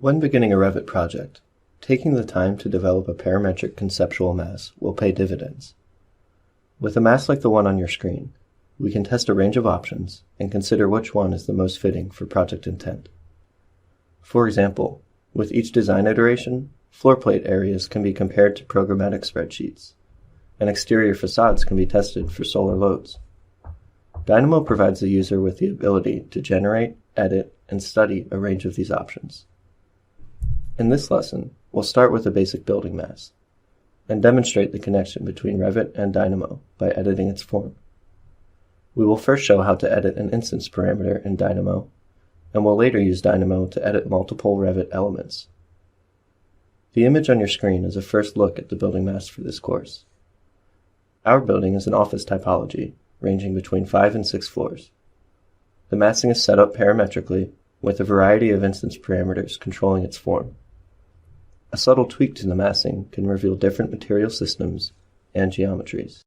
When beginning a Revit project, taking the time to develop a parametric conceptual mass will pay dividends. With a mass like the one on your screen, we can test a range of options and consider which one is the most fitting for project intent. For example, with each design iteration, floor plate areas can be compared to programmatic spreadsheets, and exterior facades can be tested for solar loads. Dynamo provides the user with the ability to generate, edit, and study a range of these options. In this lesson, we'll start with a basic building mass, and demonstrate the connection between Revit and Dynamo by editing its form. We will first show how to edit an instance parameter in Dynamo, and will later use Dynamo to edit multiple Revit elements. The image on your screen is a first look at the building mass for this course. Our building is an office typology, ranging between 5 and 6 floors. The massing is set up parametrically, with a variety of instance parameters controlling its form. A subtle tweak to the massing can reveal different material systems and geometries.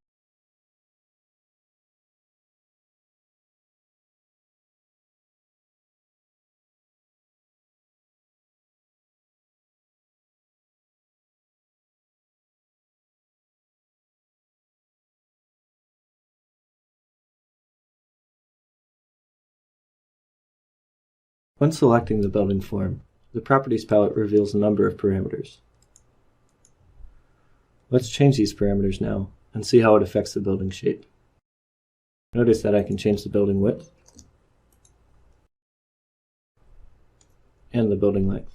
When selecting the building form, the Properties palette reveals a number of parameters. Let's change these parameters now and see how it affects the building shape. Notice that I can change the building width and the building length.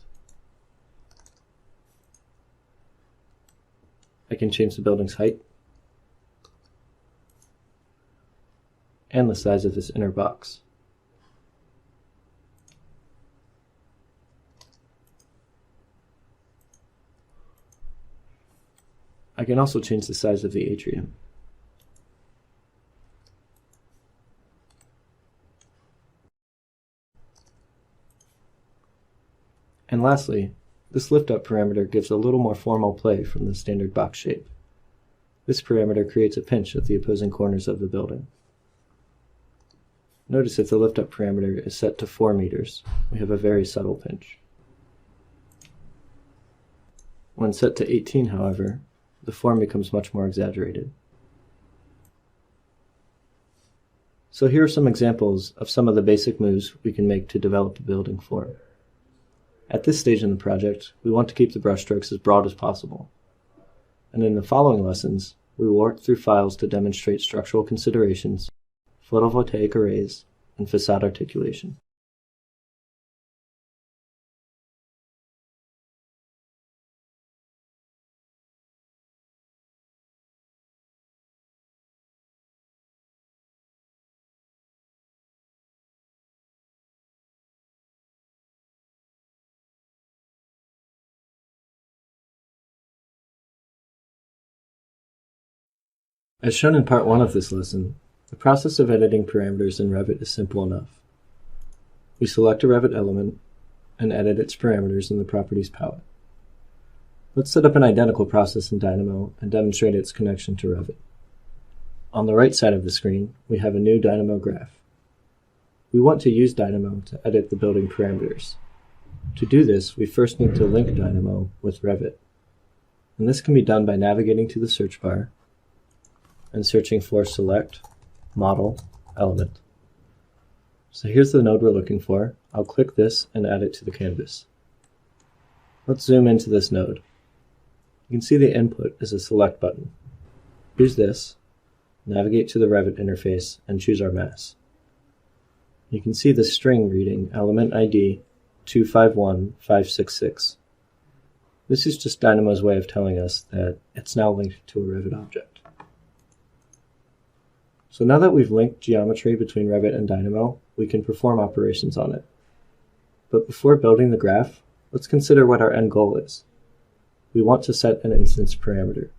I can change the building's height and the size of this inner box. I can also change the size of the atrium. And lastly, this LiftUp parameter gives a little more formal play from the standard box shape. This parameter creates a pinch at the opposing corners of the building. Notice that the LiftUp parameter is set to 4 meters. We have a very subtle pinch. When set to 18, however, the form becomes much more exaggerated. So here are some examples of some of the basic moves we can make to develop a building form. At this stage in the project, we want to keep the brushstrokes as broad as possible. And in the following lessons, we will work through files to demonstrate structural considerations, photovoltaic arrays, and facade articulation. As shown in part 1 of this lesson, the process of editing parameters in Revit is simple enough. We select a Revit element and edit its parameters in the Properties palette. Let's set up an identical process in Dynamo and demonstrate its connection to Revit. On the right side of the screen, we have a new Dynamo graph. We want to use Dynamo to edit the building parameters. To do this, we first need to link Dynamo with Revit. And this can be done by navigating to the search bar and searching for Select, Model, Element. So here's the node we're looking for. I'll click this and add it to the canvas. Let's zoom into this node. You can see the input is a Select button. Use this, navigate to the Revit interface, and choose our mass. You can see the string reading element ID 251566. This is just Dynamo's way of telling us that it's now linked to a Revit object. So now that we've linked geometry between Revit and Dynamo, we can perform operations on it. But before building the graph, let's consider what our end goal is. We want to set an instance parameter.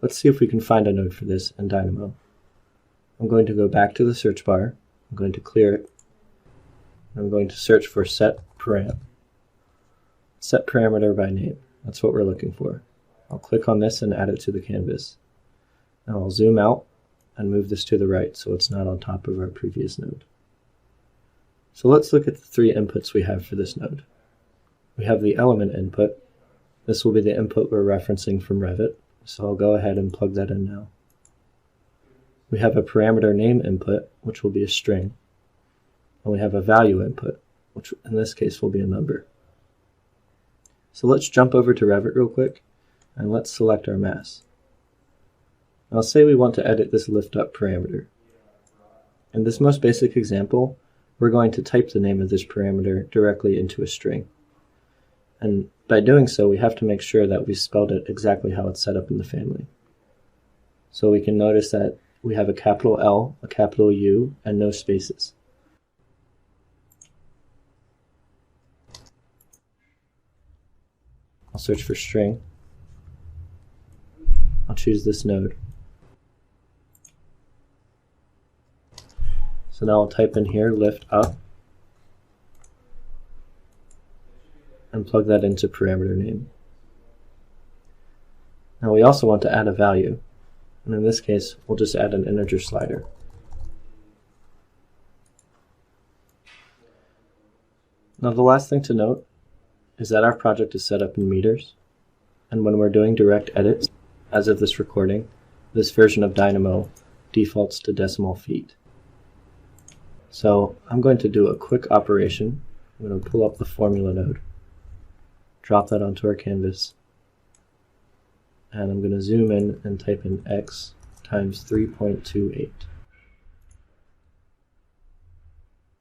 Let's see if we can find a node for this in Dynamo. I'm going to go back to the search bar. I'm going to clear it. I'm going to search for set param. Set parameter by name. That's what we're looking for. I'll click on this and add it to the canvas. Now I'll zoom out and move this to the right so it's not on top of our previous node. So let's look at the 3 inputs we have for this node. We have the element input. This will be the input we're referencing from Revit, so I'll go ahead and plug that in now. We have a parameter name input, which will be a string, and we have a value input, which in this case will be a number. So let's jump over to Revit real quick, and let's select our mass. Now say we want to edit this LiftUp parameter. In this most basic example, we're going to type the name of this parameter directly into a string. And by doing so, we have to make sure that we spelled it exactly how it's set up in the family. So we can notice that we have a capital L, a capital U, and no spaces. I'll search for string. I'll choose this node. So now I'll type in here LiftUp and plug that into parameter name. Now we also want to add a value, and in this case we'll just add an integer slider. Now the last thing to note is that our project is set up in meters, and when we're doing direct edits, as of this recording, this version of Dynamo defaults to decimal feet. So I'm going to do a quick operation. I'm going to pull up the formula node, drop that onto our canvas, and I'm going to zoom in and type in x times 3.28.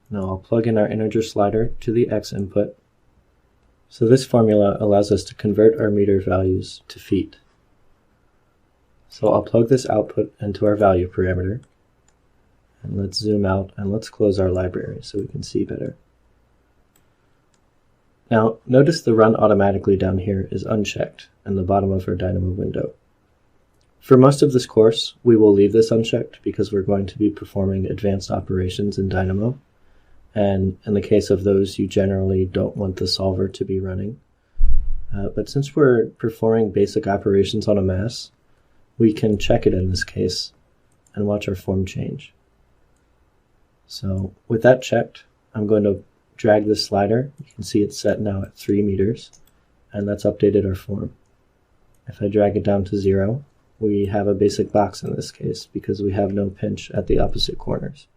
Now I'll plug in our integer slider to the x input. So this formula allows us to convert our meter values to feet. So I'll plug this output into our value parameter. And let's zoom out and let's close our library so we can see better. Now notice the run automatically down here is unchecked in the bottom of our Dynamo window. For most of this course, we will leave this unchecked because we're going to be performing advanced operations in Dynamo. And in the case of those, you generally don't want the solver to be running. But since we're performing basic operations on a mass, we can check it in this case and watch our form change. So with that checked, I'm going to drag this slider. You can see it's set now at 3 meters, and that's updated our form. If I drag it down to 0, we have a basic box in this case because we have no pinch at the opposite corners.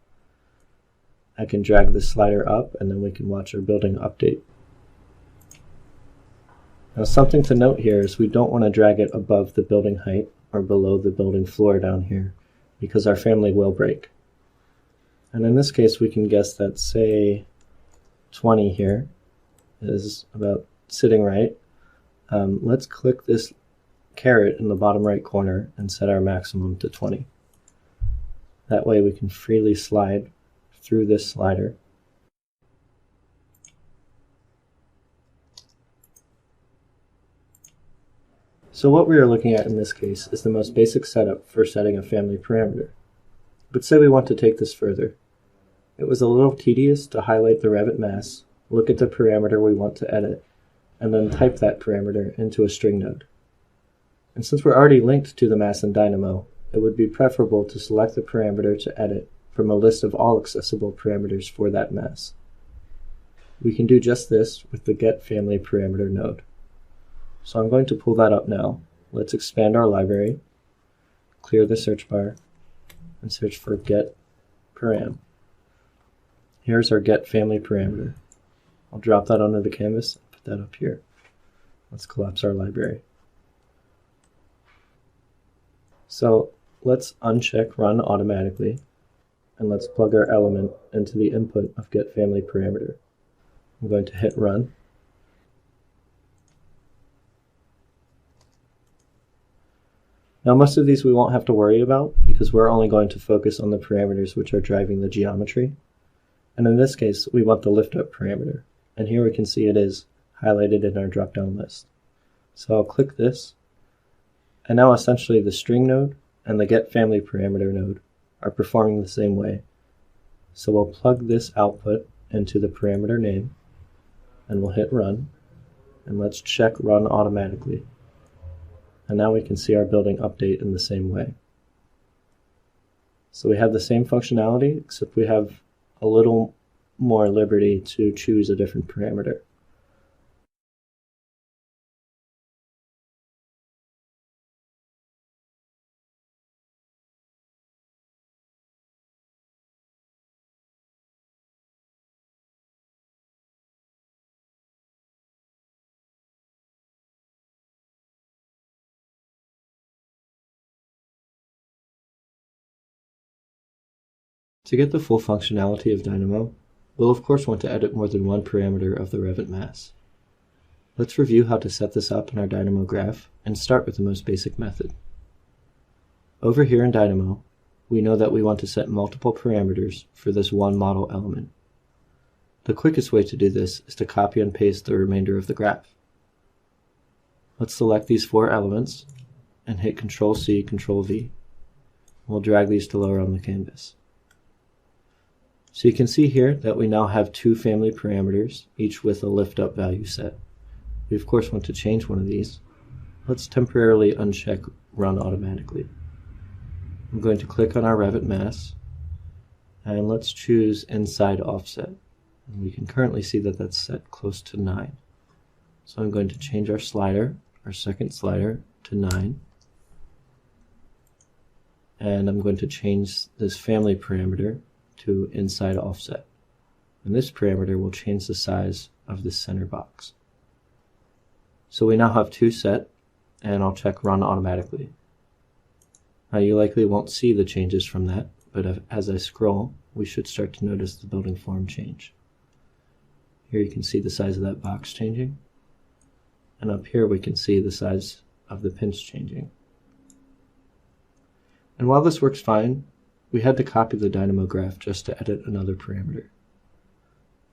I can drag this slider up, and then we can watch our building update. Now something to note here is we don't want to drag it above the building height or below the building floor down here because our family will break. And in this case, we can guess that, say, 20 here is about sitting right. Let's click this caret in the bottom right corner and set our maximum to 20. That way we can freely slide through this slider. So what we are looking at in this case is the most basic setup for setting a family parameter. But say we want to take this further. It was a little tedious to highlight the Revit mass, look at the parameter we want to edit, and then type that parameter into a string node. And since we're already linked to the mass in Dynamo, it would be preferable to select the parameter to edit from a list of all accessible parameters for that mass. We can do just this with the Get Family Parameter node. So I'm going to pull that up now. Let's expand our library, clear the search bar, and search for Get Param. Here's our Get Family Parameter. I'll drop that onto the canvas and put that up here. Let's collapse our library. So let's uncheck Run Automatically, and let's plug our element into the input of Get Family Parameter. I'm going to hit Run. Now most of these we won't have to worry about because we're only going to focus on the parameters which are driving the geometry. And in this case, we want the LiftUp parameter. And here we can see it is highlighted in our drop-down list. So I'll click this, and now essentially the string node and the Get Family Parameter node are performing the same way. So we'll plug this output into the parameter name, and we'll hit Run, and let's check Run Automatically. And now we can see our building update in the same way. So we have the same functionality, except we have a little more liberty to choose a different parameter. To get the full functionality of Dynamo, we'll of course want to edit more than one parameter of the Revit mass. Let's review how to set this up in our Dynamo graph and start with the most basic method. Over here in Dynamo, we know that we want to set multiple parameters for this one model element. The quickest way to do this is to copy and paste the remainder of the graph. Let's select these 4 elements and hit Ctrl+C, Ctrl+V. We'll drag these to lower on the canvas. So you can see here that we now have 2 family parameters, each with a LiftUp value set. We of course want to change one of these. Let's temporarily uncheck Run Automatically. I'm going to click on our Revit mass, and let's choose Inside Offset. And we can currently see that that's set close to 9. So I'm going to change our slider, our second slider, to 9. And I'm going to change this family parameter to Inside Offset. And this parameter will change the size of the center box. So we now have 2 set, and I'll check Run Automatically. Now you likely won't see the changes from that, but as I scroll, we should start to notice the building form change. Here you can see the size of that box changing, and up here we can see the size of the pinch changing. And while this works fine, we had to copy the Dynamo graph just to edit another parameter.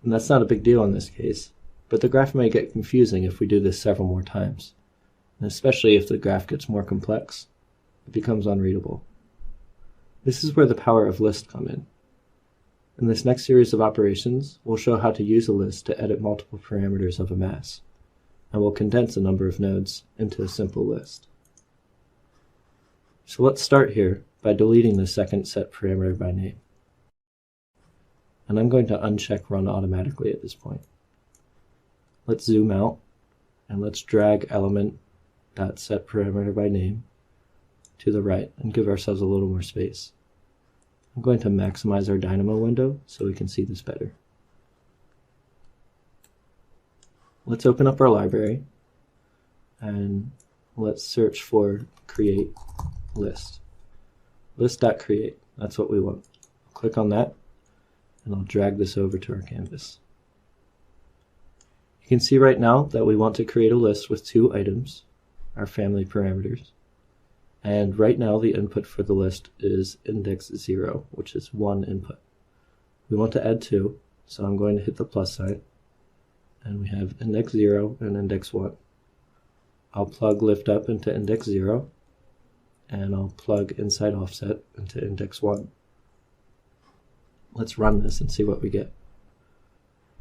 And that's not a big deal in this case, but the graph may get confusing if we do this several more times, and especially if the graph gets more complex, it becomes unreadable. This is where the power of lists come in. In this next series of operations, we'll show how to use a list to edit multiple parameters of a mass, and we'll condense a number of nodes into a simple list. So let's start here by deleting the second set parameter by name. And I'm going to uncheck Run Automatically at this point. Let's zoom out, and let's drag element.setParameterByName to the right and give ourselves a little more space. I'm going to maximize our Dynamo window so we can see this better. Let's open up our library, and let's search for create list. List.create, that's what we want. Click on that, and I'll drag this over to our canvas. You can see right now that we want to create a list with 2 items, our family parameters. And right now the input for the list is index 0, which is 1 input. We want to add 2, so I'm going to hit the plus sign, and we have index 0 and index 1. I'll plug LiftUp into index 0, and I'll plug Inside Offset into index 1. Let's run this and see what we get.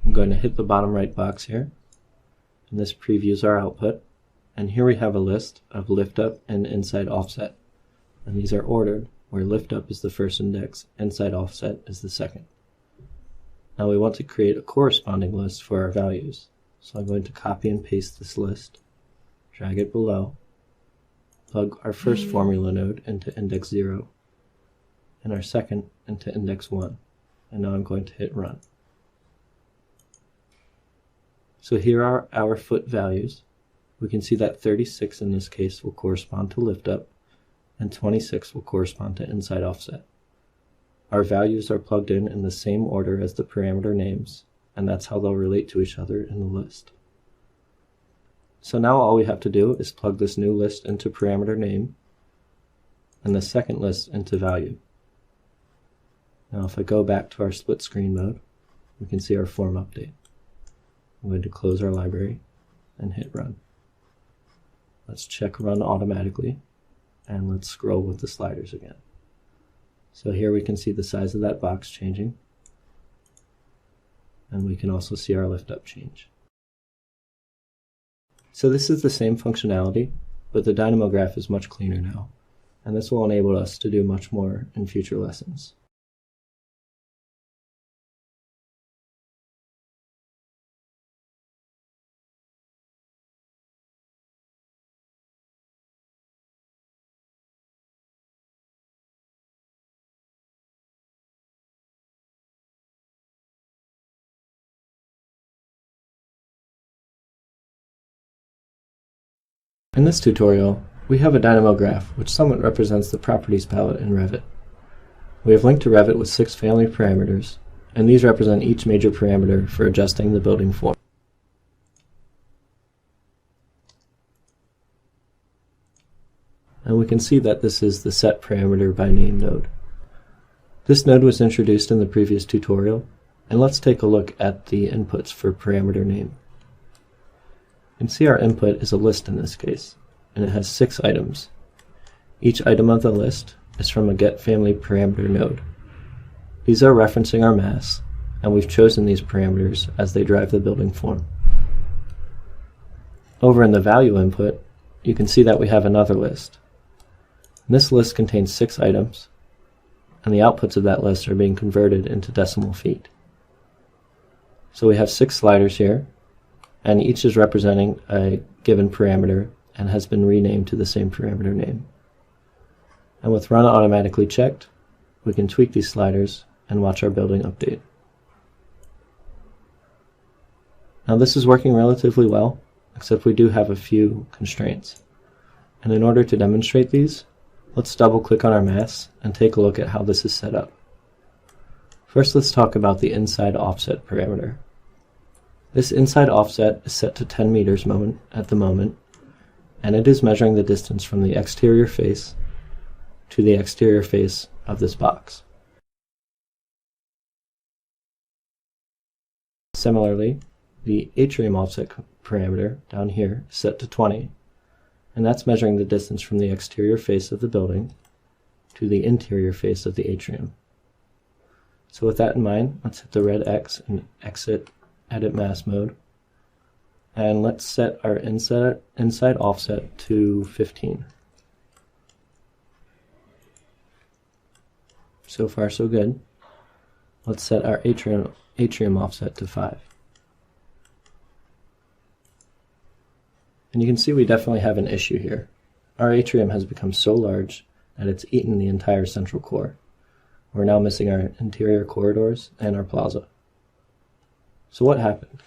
I'm going to hit the bottom right box here, and this previews our output. And here we have a list of LiftUp and Inside Offset. And these are ordered, where LiftUp is the first index, Inside Offset is the second. Now we want to create a corresponding list for our values. So I'm going to copy and paste this list, drag it below, plug our first formula node into index 0, and our second into index 1. And now I'm going to hit run. So here are our foot values. We can see that 36 in this case will correspond to LiftUp, and 26 will correspond to Inside Offset. Our values are plugged in the same order as the parameter names, and that's how they'll relate to each other in the list. So now all we have to do is plug this new list into parameter name, and the second list into value. Now if I go back to our split screen mode, we can see our form update. I'm going to close our library and hit run. Let's check Run Automatically, and let's scroll with the sliders again. So here we can see the size of that box changing, and we can also see our LiftUp change. So this is the same functionality, but the Dynamo graph is much cleaner now, and this will enable us to do much more in future lessons. In this tutorial, we have a Dynamo graph which somewhat represents the properties palette in Revit. We have linked to Revit with 6 family parameters, and these represent each major parameter for adjusting the building form. And we can see that this is the set parameter by name node. This node was introduced in the previous tutorial, and let's take a look at the inputs for parameter name. You can see our input is a list in this case, and it has 6 items. Each item of the list is from a getFamilyParameter node. These are referencing our mass, and we've chosen these parameters as they drive the building form. Over in the value input, you can see that we have another list. This list contains 6 items, and the outputs of that list are being converted into decimal feet. So we have 6 sliders here, and each is representing a given parameter and has been renamed to the same parameter name. And with Run Automatically checked, we can tweak these sliders and watch our building update. Now this is working relatively well, except we do have a few constraints. And in order to demonstrate these, let's double click on our mass and take a look at how this is set up. First, let's talk about the inside offset parameter. This inside offset is set to 10 meters at the moment, and it is measuring the distance from the exterior face to the exterior face of this box. Similarly, the Atrium Offset parameter down here is set to 20, and that's measuring the distance from the exterior face of the building to the interior face of the atrium. So with that in mind, let's hit the red X and exit Edit Mass mode, and let's set our inside offset to 15. So far so good. Let's set our atrium offset to 5. And you can see we definitely have an issue here. Our atrium has become so large that it's eaten the entire central core. We're now missing our interior corridors and our plaza. So what happened?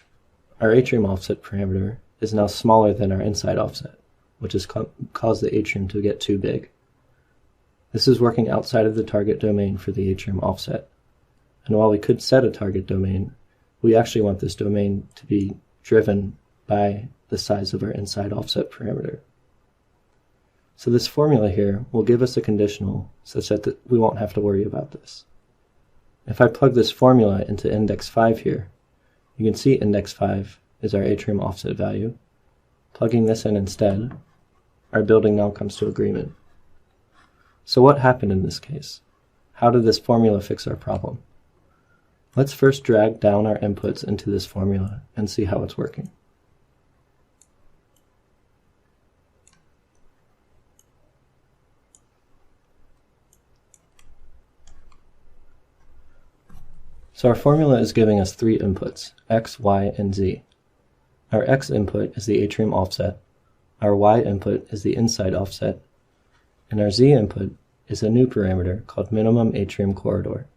Our atrium offset parameter is now smaller than our inside offset, which has caused the atrium to get too big. This is working outside of the target domain for the atrium offset. And while we could set a target domain, we actually want this domain to be driven by the size of our inside offset parameter. So this formula here will give us a conditional such that we won't have to worry about this. If I plug this formula into index 5 here, you can see index 5 is our atrium offset value. Plugging this in instead, our building now comes to agreement. So what happened in this case? How did this formula fix our problem? Let's first drag down our inputs into this formula and see how it's working. So our formula is giving us 3 inputs, x, y, and z. Our x input is the atrium offset, our y input is the inside offset, and our z input is a new parameter called minimum atrium corridor.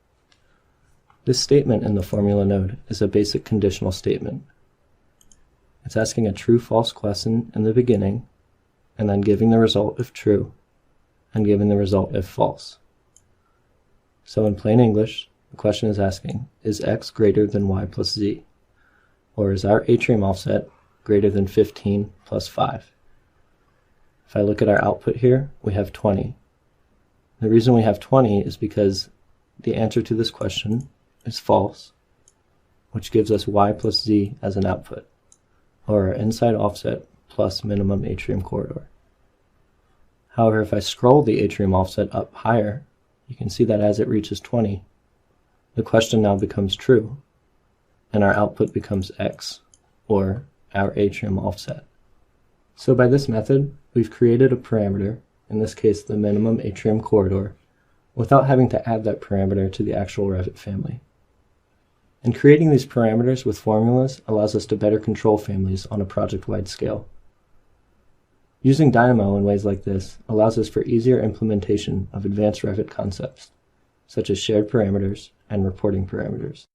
This statement in the formula node is a basic conditional statement. It's asking a true-false question in the beginning, and then giving the result if true, and giving the result if false. So in plain English, the question is asking, is x greater than y plus z? Or is our atrium offset greater than 15 plus 5? If I look at our output here, we have 20. The reason we have 20 is because the answer to this question is false, which gives us y plus z as an output, or our inside offset plus minimum atrium corridor. However, if I scroll the atrium offset up higher, you can see that as it reaches 20, the question now becomes true, and our output becomes x, or our atrium offset. So by this method, we've created a parameter, in this case the minimum atrium corridor, without having to add that parameter to the actual Revit family. And creating these parameters with formulas allows us to better control families on a project-wide scale. Using Dynamo in ways like this allows us for easier implementation of advanced Revit concepts, such as shared parameters and reporting parameters.